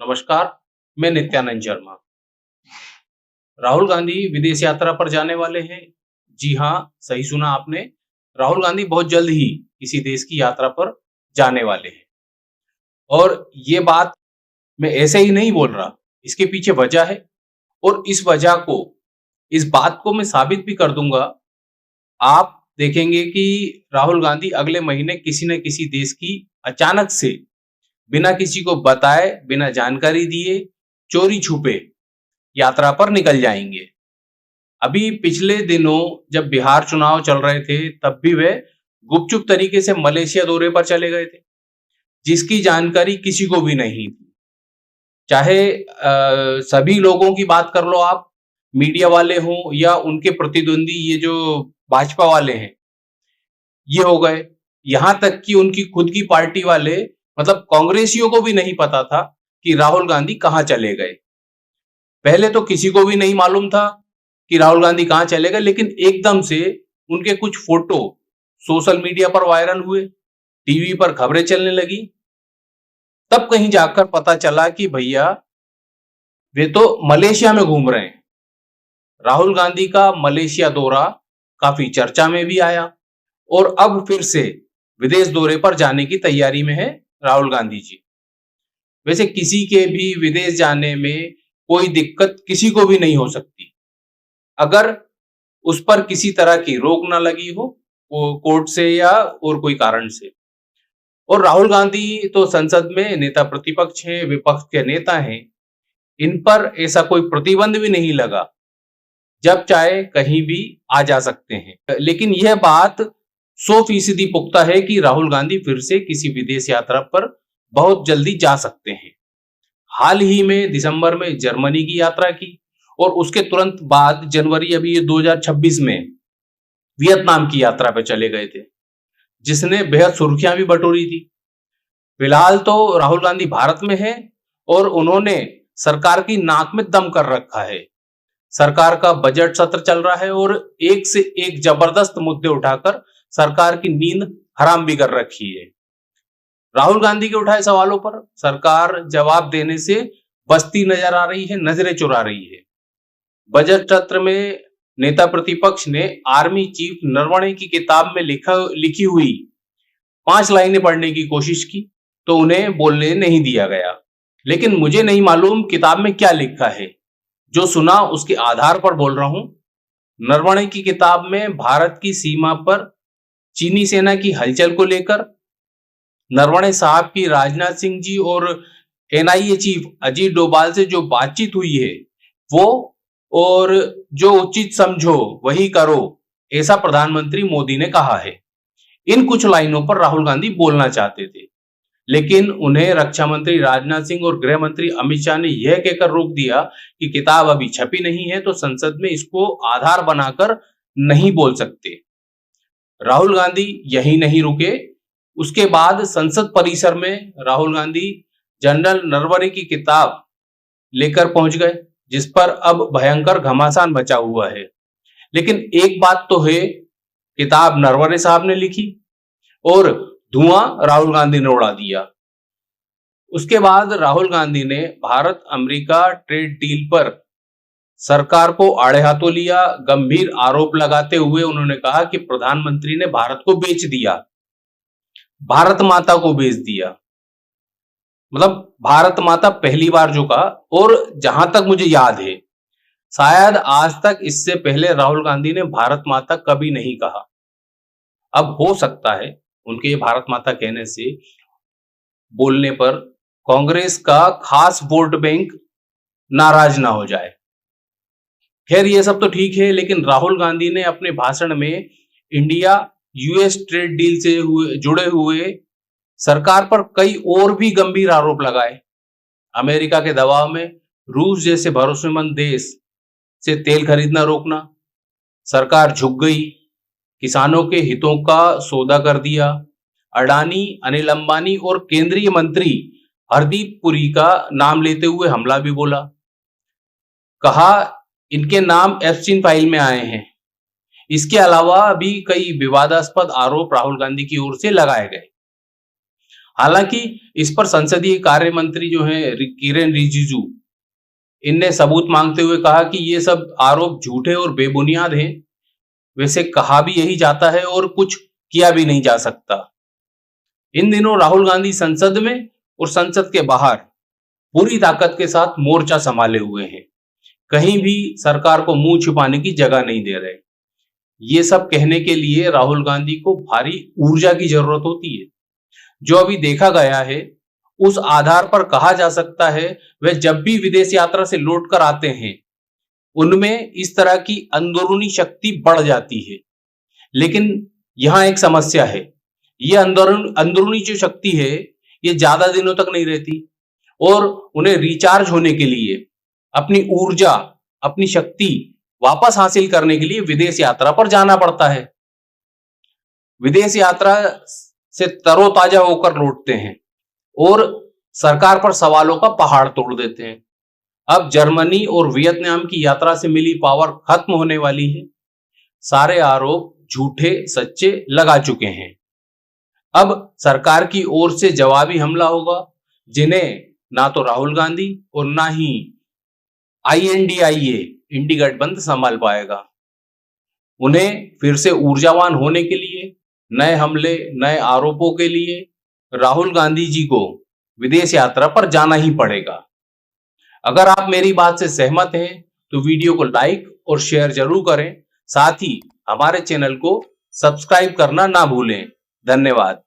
नमस्कार, मैं नित्यानंद शर्मा। राहुल गांधी विदेश यात्रा पर जाने वाले हैं। जी हाँ, सही सुना आपने। राहुल गांधी बहुत जल्द ही किसी देश की यात्रा पर जाने वाले हैं। और ये बात मैं ऐसे ही नहीं बोल रहा, इसके पीछे वजह है और इस बात को मैं साबित भी कर दूंगा। आप देखेंगे कि राहुल गांधी अगले महीने किसी न किसी देश की अचानक से बिना किसी को बताए, बिना जानकारी दिए, चोरी छुपे यात्रा पर निकल जाएंगे। अभी पिछले दिनों जब बिहार चुनाव चल रहे थे, तब भी वे गुपचुप तरीके से मलेशिया दौरे पर चले गए थे, जिसकी जानकारी किसी को भी नहीं थी। चाहे सभी लोगों की बात कर लो आप, मीडिया वाले हों या उनके प्रतिद्वंदी ये जो भाजपा वाले हैं, ये हो गए, यहां तक कि उनकी खुद की पार्टी वाले मतलब कांग्रेसियों को भी नहीं पता था कि राहुल गांधी कहां चले गए। पहले तो किसी को भी नहीं मालूम था कि राहुल गांधी कहां चले गए, लेकिन एकदम से उनके कुछ फोटो सोशल मीडिया पर वायरल हुए, टीवी पर खबरें चलने लगी। तब कहीं जाकर पता चला कि भैया वे तो मलेशिया में घूम रहे हैं। राहुल गांधी का मलेशिया दौरा काफी चर्चा में भी आया और अब फिर से विदेश दौरे पर जाने की तैयारी में है राहुल गांधी जी। वैसे किसी के भी विदेश जाने में कोई दिक्कत किसी को भी नहीं हो सकती, अगर उस पर किसी तरह की रोक ना लगी हो, वो कोर्ट से या और कोई कारण से। और राहुल गांधी तो संसद में नेता प्रतिपक्ष हैं, विपक्ष के नेता हैं, इन पर ऐसा कोई प्रतिबंध भी नहीं लगा, जब चाहे कहीं भी आ जा सकते हैं। लेकिन यह बात 100% पुख्ता है कि राहुल गांधी फिर से किसी विदेश यात्रा पर बहुत जल्दी जा सकते हैं। हाल ही में दिसंबर में जर्मनी की यात्रा की और उसके तुरंत बाद जनवरी अभी ये 2026 में वियतनाम की यात्रा पर चले गए थे, जिसने बेहद सुर्खियां भी बटोरी थी। फिलहाल तो राहुल गांधी भारत में है और उन्होंने सरकार की नाक में दम कर रखा है। सरकार का बजट सत्र चल रहा है और एक से एक जबरदस्त मुद्दे उठाकर सरकार की नींद हराम भी कर रखी है। राहुल गांधी के उठाए सवालों पर सरकार जवाब देने से बचती नजर आ रही है, नजरें चुरा रही है। बजट सत्र में नेता प्रतिपक्ष ने आर्मी चीफ नरवणे की किताब में लिखी हुई 5 लाइनें पढ़ने की कोशिश की तो उन्हें बोलने नहीं दिया गया। लेकिन मुझे नहीं मालूम किताब में क्या लिखा है, जो सुना उसके आधार पर बोल रहा हूं। नरवणे की किताब में भारत की सीमा पर चीनी सेना की हलचल को लेकर, नरवणे साहब की राजनाथ सिंह जी और एनआईए चीफ अजीत डोभाल से जो बातचीत हुई है वो, और जो उचित समझो वही करो, ऐसा प्रधानमंत्री मोदी ने कहा है। इन कुछ लाइनों पर राहुल गांधी बोलना चाहते थे, लेकिन उन्हें रक्षा मंत्री राजनाथ सिंह और गृह मंत्री अमित शाह ने यह कहकर रोक दिया कि किताब अभी छपी नहीं है तो संसद में इसको आधार बनाकर नहीं बोल सकते। राहुल गांधी यही नहीं रुके, उसके बाद संसद परिसर में राहुल गांधी जनरल नरवणे की किताब लेकर पहुंच गए, जिस पर अब भयंकर घमासान मचा हुआ है। लेकिन एक बात तो है, किताब नरवणे साहब ने लिखी और धुआं राहुल गांधी ने उड़ा दिया। उसके बाद राहुल गांधी ने भारत अमेरिका ट्रेड डील पर सरकार को आड़े हाथों लिया। गंभीर आरोप लगाते हुए उन्होंने कहा कि प्रधानमंत्री ने भारत को बेच दिया, भारत माता को बेच दिया। मतलब भारत माता पहली बार जो कहा, और जहां तक मुझे याद है शायद आज तक इससे पहले राहुल गांधी ने भारत माता कभी नहीं कहा। अब हो सकता है उनके भारत माता कहने से, बोलने पर कांग्रेस का खास वोट बैंक नाराज ना हो जाए। खैर ये सब तो ठीक है, लेकिन राहुल गांधी ने अपने भाषण में इंडिया यूएस ट्रेड डील से जुड़े हुए सरकार पर कई और भी गंभीर आरोप लगाए। अमेरिका के दबाव में रूस जैसे भरोसेमंद देश से तेल खरीदना रोकना, सरकार झुक गई, किसानों के हितों का सौदा कर दिया। अडानी, अनिल अंबानी और केंद्रीय मंत्री हरदीप पुरी का नाम लेते हुए हमला भी बोला, कहा इनके नाम एप्स्टीन फाइल में आए हैं। इसके अलावा भी कई विवादास्पद आरोप राहुल गांधी की ओर से लगाए गए। हालांकि इस पर संसदीय कार्य मंत्री जो है किरेन रिजिजू, इनने सबूत मांगते हुए कहा कि ये सब आरोप झूठे और बेबुनियाद हैं। वैसे कहा भी यही जाता है और कुछ किया भी नहीं जा सकता। इन दिनों राहुल गांधी संसद में और संसद के बाहर पूरी ताकत के साथ मोर्चा संभाले हुए हैं। कहीं भी सरकार को मुंह छुपाने की जगह नहीं दे रहे। ये सब कहने के लिए राहुल गांधी को भारी ऊर्जा की जरूरत होती है। जो अभी देखा गया है उस आधार पर कहा जा सकता है वे जब भी विदेश यात्रा से लौट कर आते हैं उनमें इस तरह की अंदरूनी शक्ति बढ़ जाती है। लेकिन यहां एक समस्या है, ये अंदरूनी जो शक्ति है ये ज्यादा दिनों तक नहीं रहती और उन्हें रिचार्ज होने के लिए, अपनी ऊर्जा, अपनी शक्ति वापस हासिल करने के लिए विदेश यात्रा पर जाना पड़ता है। विदेश यात्रा से तरोताजा होकर लौटते हैं और सरकार पर सवालों का पहाड़ तोड़ देते हैं। अब जर्मनी और वियतनाम की यात्रा से मिली पावर खत्म होने वाली है। सारे आरोप झूठे सच्चे लगा चुके हैं। अब सरकार की ओर से जवाबी हमला होगा, जिन्हें ना तो राहुल गांधी और ना ही INDIA इंडी गठबंधन संभाल पाएगा। उन्हें फिर से ऊर्जावान होने के लिए, नए हमले, नए आरोपों के लिए राहुल गांधी जी को विदेश यात्रा पर जाना ही पड़ेगा। अगर आप मेरी बात से सहमत हैं तो वीडियो को लाइक और शेयर जरूर करें। साथ ही हमारे चैनल को सब्सक्राइब करना ना भूलें। धन्यवाद।